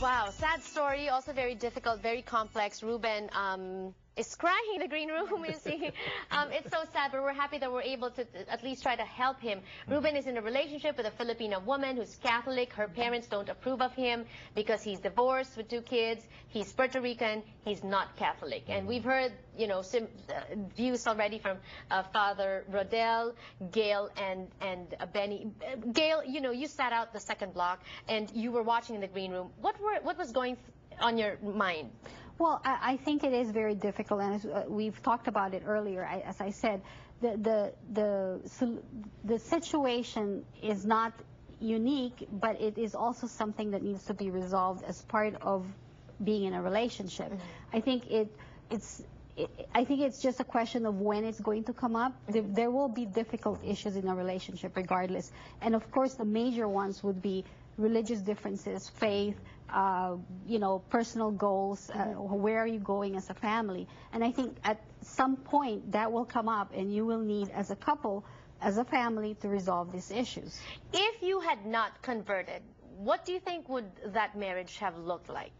Wow, sad story, also very difficult, very complex. Ruben is crying in the green room, you see. It's so sad, but we're happy that we're able to at least try to help him. Ruben is in a relationship with a Filipino woman who's Catholic. Her parents don't approve of him because he's divorced with 2 kids. He's Puerto Rican. He's not Catholic. And we've heard, you know, views already from Father Rodel, Gail, and Benny. Gail, you know, you sat out the second block and you were watching in the green room. What was going on your mind? Well, I think it is very difficult, and as, we've talked about it earlier. As I said, the situation is not unique, but it is also something that needs to be resolved as part of being in a relationship. I think I think it's just a question of when it's going to come up. There will be difficult issues in a relationship regardless, and of course the major ones would be religious differences, faith, you know, personal goals, where are you going as a family. And I think at some point that will come up and you will need, as a couple, as a family, to resolve these issues. If you had not converted, what do you think would that marriage have looked like?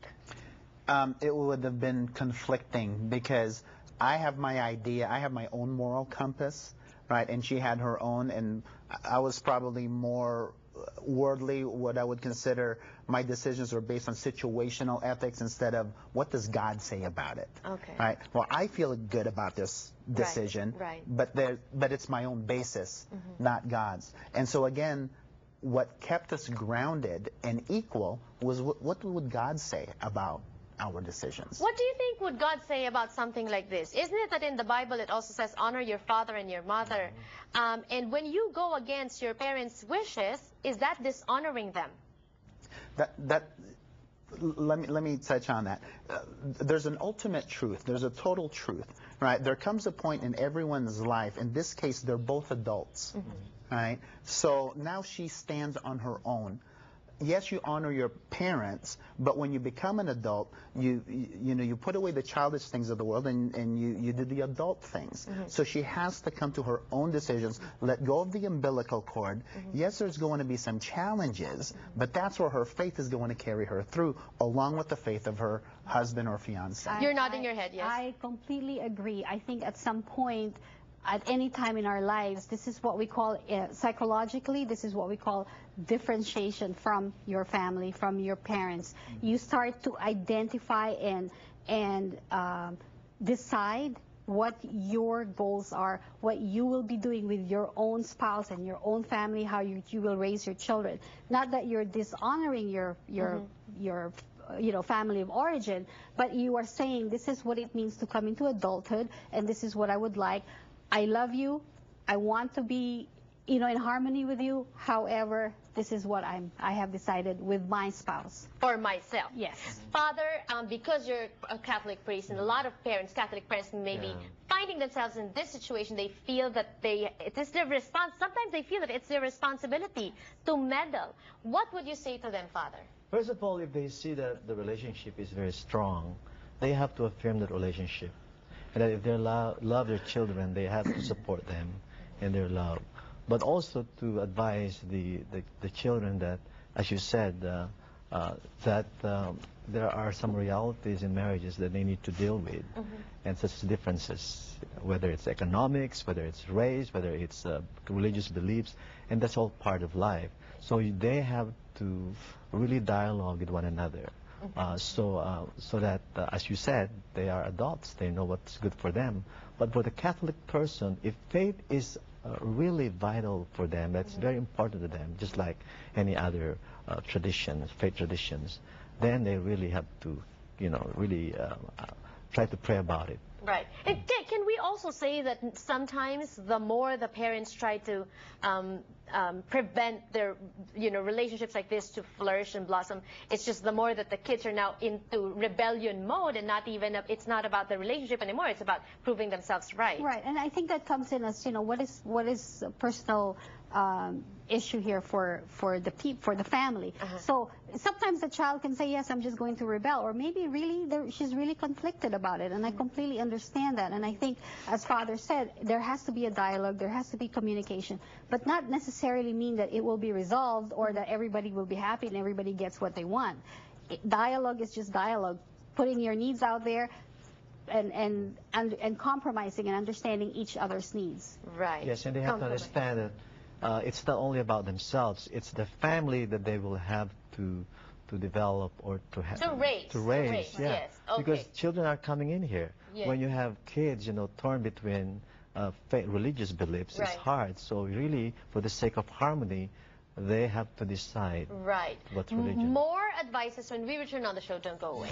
It would have been conflicting because I have my idea, I have my own moral compass, right, and she had her own, and I was probably more worldly. What I would consider my decisions were based on situational ethics instead of what does God say about it. Okay. Right. Well, I feel good about this decision, right. but it's my own basis, not God's. And so again, what kept us grounded and equal was what would God say about our decisions. What do you think would God say about something like this? Isn't it that in the Bible it also says honor your father and your mother? And when you go against your parents' wishes, is that dishonoring them? Let me touch on that. There's an ultimate truth. There's a total truth, right? There comes a point in everyone's life. In this case, they're both adults, right? So now she stands on her own. Yes, you honor your parents, but when you become an adult, you know, you put away the childish things of the world and you do the adult things. So she has to come to her own decisions, let go of the umbilical cord. Yes, there's going to be some challenges, but that's where her faith is going to carry her through, along with the faith of her husband or fiance. You're nodding your head, yes? I completely agree. I think at some point, at any time in our lives, this is what we call, psychologically, this is what we call differentiation from your family, from your parents. You start to identify and decide what your goals are, what you will be doing with your own spouse and your own family, how you will raise your children. Not that you're dishonoring your you know, family of origin, but you are saying this is what it means to come into adulthood, and this is what I would like. I love you. I want to be, you know, in harmony with you. However, this is what I have decided with my spouse. For myself. Yes. Father, because you're a Catholic priest, and a lot of parents, Catholic parents, may be finding themselves in this situation. They feel that it is their response. Sometimes they feel that it's their responsibility to meddle. What would you say to them, Father? First of all, if they see that the relationship is very strong, they have to affirm that relationship. And that if they love their children, they have to support them in their love. But also to advise the children that, as you said, that there are some realities in marriages that they need to deal with, and such as differences, whether it's economics, whether it's race, whether it's religious beliefs, and that's all part of life. So they have to really dialogue with one another. So that, as you said, they are adults, they know what's good for them. But for the Catholic person, if faith is really vital for them, that's very important to them, just like any other traditions, faith traditions, then they really have to, you know, really try to pray about it. Right. And can we also say that sometimes the more the parents try to prevent their, you know, relationships like this to flourish and blossom, it's just the more that the kids are now into rebellion mode, and not even, it's not about the relationship anymore, it's about proving themselves right. Right, and I think that comes in as, you know, what is personal issue here for the family. So sometimes the child can say, yes, I'm just going to rebel, or maybe really she's really conflicted about it, and I completely understand that. And I think, as Father said, there has to be a dialogue, there has to be communication, but not necessarily mean that it will be resolved or that everybody will be happy and everybody gets what they want. Dialogue is just dialogue, putting your needs out there and compromising and understanding each other's needs. Right. Yes, and they have to understand that it's not only about themselves, it's the family that they will have to develop or to have To raise, yeah. yes. Okay. Because children are coming in here. Yes. When you have kids, torn between religious beliefs, Right. it's hard. So really, for the sake of harmony, they have to decide Right. what religion. More advices when we return on the show. Don't go away.